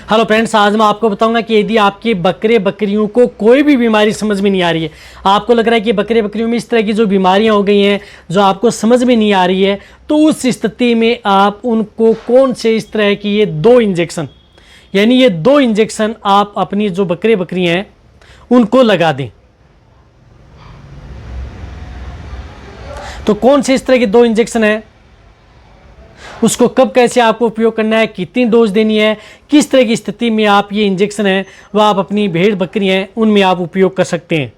Hello friends, आज मैं आपको बताऊंगा कि यदि आपके बकरे बकरियों को कोई भी बीमारी समझ में नहीं आ रही है, आपको लग रहा है कि बकरे बकरियों में इस तरह की जो बीमारियां हो गई हैं जो आपको समझ में नहीं आ रही है, तो उस स्थिति में आप उनको कौन से इस तरह की ये दो इंजेक्शन आप अपनी जो बकरे बकरियां हैं उनको लगा दें। तो कौन से इस तरह के दो इंजेक्शन है, उसको कब कैसे आपको उपयोग करना है, कितनी डोज देनी है, किस तरह की स्थिति में आप ये इंजेक्शन है वह आप अपनी भेड़ बकरियां हैं उनमें आप उपयोग कर सकते हैं।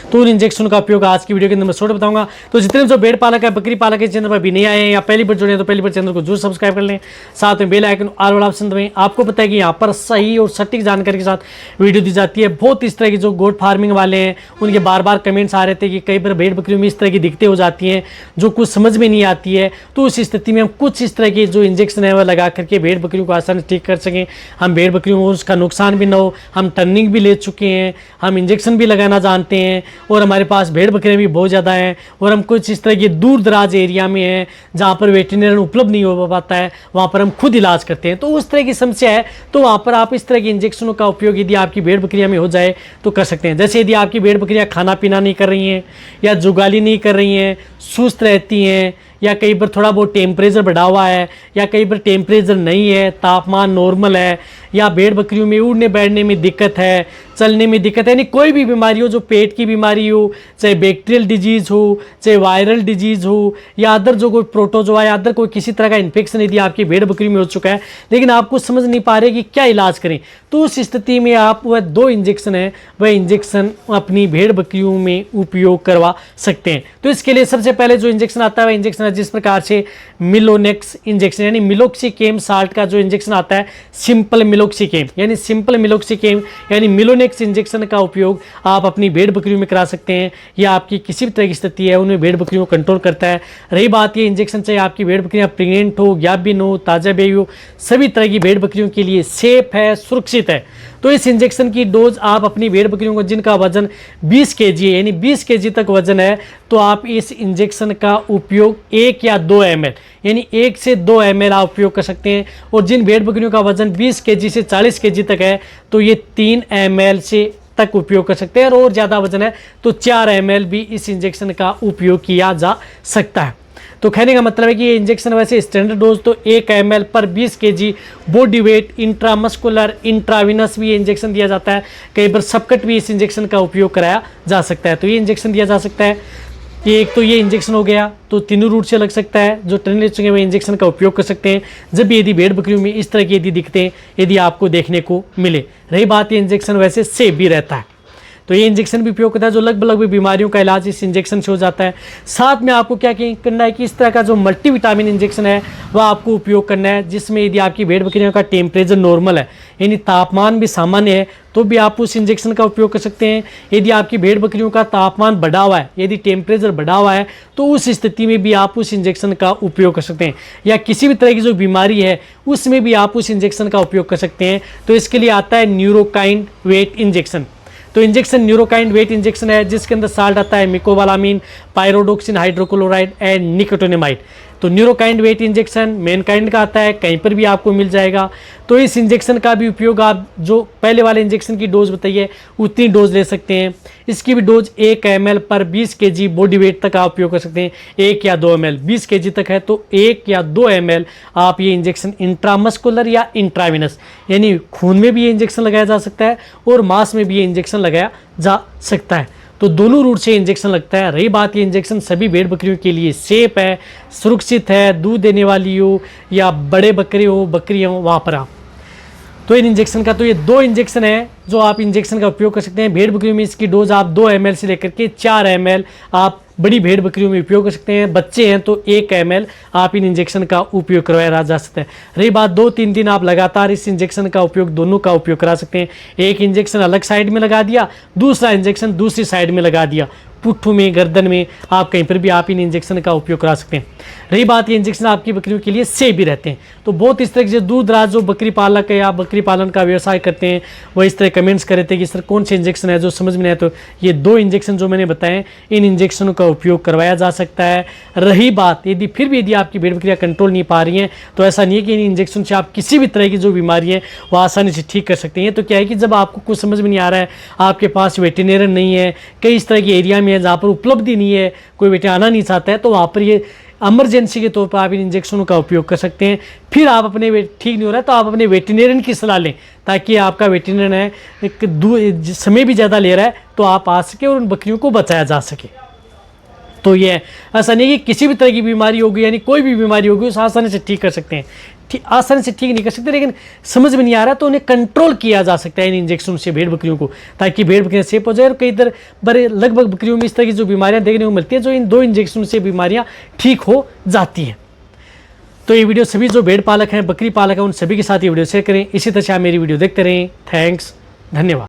तो उन इंजेक्शन का उपयोग आज की वीडियो के अंदर मैं छोटे बताऊंगा। तो जितने जो भेड़ पालक है, बकरी पालक है, चैनल पर भी नहीं आए हैं या पहली बार जुड़े हैं तो पहली बार चैनल को जरूर सब्सक्राइब कर लें, साथ में बेल आइकन ऑल वाला ऑप्शन दबाएं। आपको पता है कि यहाँ पर सही और सटीक जानकारी के साथ वीडियो दी जाती है। बहुत इस तरह की जो गोट फार्मिंग वाले हैं उनके बार बार कमेंट्स आ रहे थे कि कई बार भेड़ बकरियों में इस तरह की दिक्कतें हो जाती हैं जो कुछ समझ में नहीं आती है। तो उस स्थिति में हम कुछ इस तरह के जो इंजेक्शन है वह लगा करके भेड़ बकरियों को आसानी से ठीक कर सकें, हम भेड़ बकरियों को उसका नुकसान भी ना हो। हम टर्निंग भी ले चुके हैं, हम इंजेक्शन भी लगाना जानते हैं और हमारे पास भेड़ बकरियां भी बहुत ज़्यादा हैं और हम कुछ इस तरह के दूर दराज एरिया में हैं जहाँ पर वेटरनरी उपलब्ध नहीं हो पाता है, वहाँ पर हम खुद इलाज करते हैं। तो उस तरह की समस्या है तो वहाँ पर आप इस तरह के इंजेक्शनों का उपयोग यदि आपकी भेड़ बकरियां में हो जाए तो कर सकते हैं। जैसे यदि आपकी भेड़ बकरियां खाना पीना नहीं कर रही हैं या जुगाली नहीं कर रही हैं, सुस्त रहती हैं या कई बार थोड़ा बहुत टेम्परेचर बढ़ा हुआ है या कई बार टेम्परेचर नहीं है, तापमान नॉर्मल है, या भेड़ बकरियों में उड़ने बैठने में दिक्कत है, चलने में दिक्कत है, यानी कोई भी बीमारी हो, जो पेट की बीमारी हो, चाहे बैक्टीरियल डिजीज़ हो, चाहे वायरल डिजीज़ हो या अदर जो कोई प्रोटोजोआ या अदर कोई किसी तरह का इन्फेक्शन यदि आपकी भेड़ बकरी में हो चुका है लेकिन आपको समझ नहीं पा रहे कि क्या इलाज करें, तो उस स्थिति में आप वह दो इंजेक्शन है वह इंजेक्शन अपनी भेड़ बकरियों में उपयोग करवा सकते हैं। तो इसके लिए सबसे पहले जो इंजेक्शन आता है वह इंजेक्शन है जिस प्रकार से मिलोनेक्स इंजेक्शन यानी मिलोक्सीकेम साल्ट का जो इंजेक्शन आता है, सिंपल मिलोक्सीकेम यानी मिलोनेक्स इंजेक्शन का उपयोग आप अपनी भेड़ बकरियों में करा सकते हैं। यह आपकी किसी भी तरह की स्थिति है उनमें भेड़ बकरियों को कंट्रोल करता है। रही बात ये इंजेक्शन चाहे आपकी भेड़ बकरियां प्रेग्नेंट हो, ज्ञाबिन हो, ताजा बेबी हो, सभी तरह की भेड़ बकरियों के लिए सेफ है, सुरक्षित है। तो इस इंजेक्शन की डोज आप अपनी भेड़ बकरियों को जिनका वजन 20 kg है यानी 20 kg तक वजन है तो आप इस इंजेक्शन का उपयोग 1 या 2 ml यानी 1 से 2 ml आप उपयोग कर सकते हैं। और जिन भेड़ बकरियों का वजन 20 kg से 40 kg तक है तो ये 3 ml से तक उपयोग कर सकते हैं और ज़्यादा वजन है तो 4 ml भी इस इंजेक्शन का उपयोग किया जा सकता है। तो कहने का मतलब है कि ये इंजेक्शन वैसे स्टैंडर्ड डोज तो 1 ml पर 20 kg body weight intramuscular intravenous भी ये इंजेक्शन दिया जाता है। कई बार सबकट भी इस इंजेक्शन का उपयोग कराया जा सकता है। तो ये इंजेक्शन दिया जा सकता है। एक तो ये इंजेक्शन हो गया, तो तीनों रूट से लग सकता है। जो ट्रेन ले चुके हैं वो इंजेक्शन का उपयोग कर सकते हैं जब भी यदि भेड़ बकरियों में इस तरह की यदि दिक्कतें यदि आपको देखने को मिले। रही बात ये इंजेक्शन वैसे सेफ भी रहता है तो ये इंजेक्शन भी उपयोग करता है जो लगभग बीमारियों का इलाज इस इंजेक्शन से हो जाता है। साथ में आपको क्या करना है कि इस तरह का जो मल्टीविटामिन इंजेक्शन है वह आपको उपयोग करना है जिसमें यदि आपकी भेड़ बकरियों का टेम्परेचर नॉर्मल है यानी तापमान भी सामान्य है तो भी आप उस इंजेक्शन का उपयोग कर सकते हैं। यदि आपकी भेड़ बकरियों का तापमान बढ़ा हुआ है, यदि टेम्परेचर बढ़ा हुआ है तो उस स्थिति में भी आप उस इंजेक्शन का उपयोग कर सकते हैं। या किसी भी तरह की जो बीमारी है उसमें भी आप उस इंजेक्शन का उपयोग कर सकते हैं। तो इसके लिए आता है न्यूरोकाइंड वेट इंजेक्शन। तो इंजेक्शन न्यूरोकाइंड वेट इंजेक्शन है जिसके अंदर साल्ट आता है मिकोबालामीन, पायरोडोक्सिन हाइड्रोक्लोराइड एंड निकोटिनामाइड। तो न्यूरोकाइंड वेट इंजेक्शन मैनकाइंड का आता है, कहीं पर भी आपको मिल जाएगा। तो इस इंजेक्शन का भी उपयोग आप जो पहले वाले इंजेक्शन की डोज बताइए उतनी डोज ले सकते हैं। इसकी भी डोज 1 ml पर 20 kg बॉडी वेट तक आप उपयोग कर सकते हैं। 1 या 2 ml 20 kg तक है तो 1 या 2 ml आप ये इंजेक्शन इंट्रामस्कुलर या इंट्राविनस यानी खून में भी ये इंजेक्शन लगाया जा सकता है और मांस में भी ये इंजेक्शन लगाया जा सकता है। तो दोनों रूट से इंजेक्शन लगता है। रही बात ये इंजेक्शन सभी भेड़ बकरियों के लिए सेफ है, सुरक्षित है, दूध देने वाली हो या बड़े बकरे हो, बकरियाँ हो, वहाँ पर आप तो इन इंजेक्शन का तो ये दो इंजेक्शन है जो आप इंजेक्शन का उपयोग कर सकते हैं। भेड़ बकरियों में इसकी डोज आप 2 ml से लेकर के 4 ml आप बड़ी भेड़ बकरियों में उपयोग कर सकते हैं। बच्चे हैं तो 1 ml आप इन इंजेक्शन का उपयोग करवाया जा सकता है। रही बात 2-3 दिन आप लगातार इस इंजेक्शन का उपयोग दोनों का उपयोग करा सकते हैं। एक इंजेक्शन अलग साइड में लगा दिया, दूसरा इंजेक्शन दूसरी साइड में लगा दिया, पुट्ठू में, गर्दन में, आप कहीं पर भी आप इन इंजेक्शन का उपयोग करा सकते हैं। रही बात, ये इंजेक्शन आपकी बकरियों के लिए सेफ भी रहते हैं। तो बहुत इस तरह से दूर दराज जो बकरी पालक है या बकरी पालन का व्यवसाय करते हैं वो इस तरह कमेंट्स कर रहे थे कि सर कौन से इंजेक्शन है जो समझ में नहीं आए। तो ये 2 इंजेक्शन जो मैंने बताए, इन इंजेक्शनों का उपयोग करवाया जा सकता है। रही बात, यदि फिर भी यदि आपकी भेड़ बकरियाँ कंट्रोल नहीं पा रही हैं तो ऐसा नहीं है कि इन इंजेक्शन से आप किसी भी तरह की जो बीमारी है वो आसानी से ठीक कर सकते हैं। तो क्या है कि जब आपको कुछ समझ में नहीं आ रहा है, आपके पास वेटरनरी नहीं है, कई इस तरह के एरिया में है जहाँ पर उपलब्धि नहीं है, कोई वेटरनरी आना नहीं चाहता है, तो वहाँ पर ये इमरजेंसी के तौर पर आप इन इंजेक्शनों का उपयोग कर सकते हैं। फिर आप अपने ठीक नहीं हो रहा है तो आप अपने वेटरनरियन की सलाह लें, ताकि आपका वेटरनरियन है एक समय भी ज़्यादा ले रहा है तो आप आ सके और उन बकरियों को बचाया जा सके। तो ये ऐसा नहीं कि किसी भी तरह की बीमारी होगी, यानी कोई भी बीमारी होगी उसे आसानी से ठीक कर सकते हैं। आसानी से ठीक नहीं कर सकते, लेकिन समझ में नहीं आ रहा तो उन्हें कंट्रोल किया जा सकता है इन इंजेक्शन से भेड़ बकरियों को, ताकि भेड़ बकरियाँ सेफ हो जाए। और कई तरह बड़े लगभग बकरियों में इस तरह की जो बीमारियाँ देखने को मिलती हैं जो इन 2 इंजेक्शन से बीमारियाँ ठीक हो जाती हैं। तो ये वीडियो सभी जो भेड़ पालक हैं, बकरी पालक हैं, उन सभी के साथ ये वीडियो शेयर करें। इसी तरह से आप मेरी वीडियो देखते रहें। थैंक्स, धन्यवाद।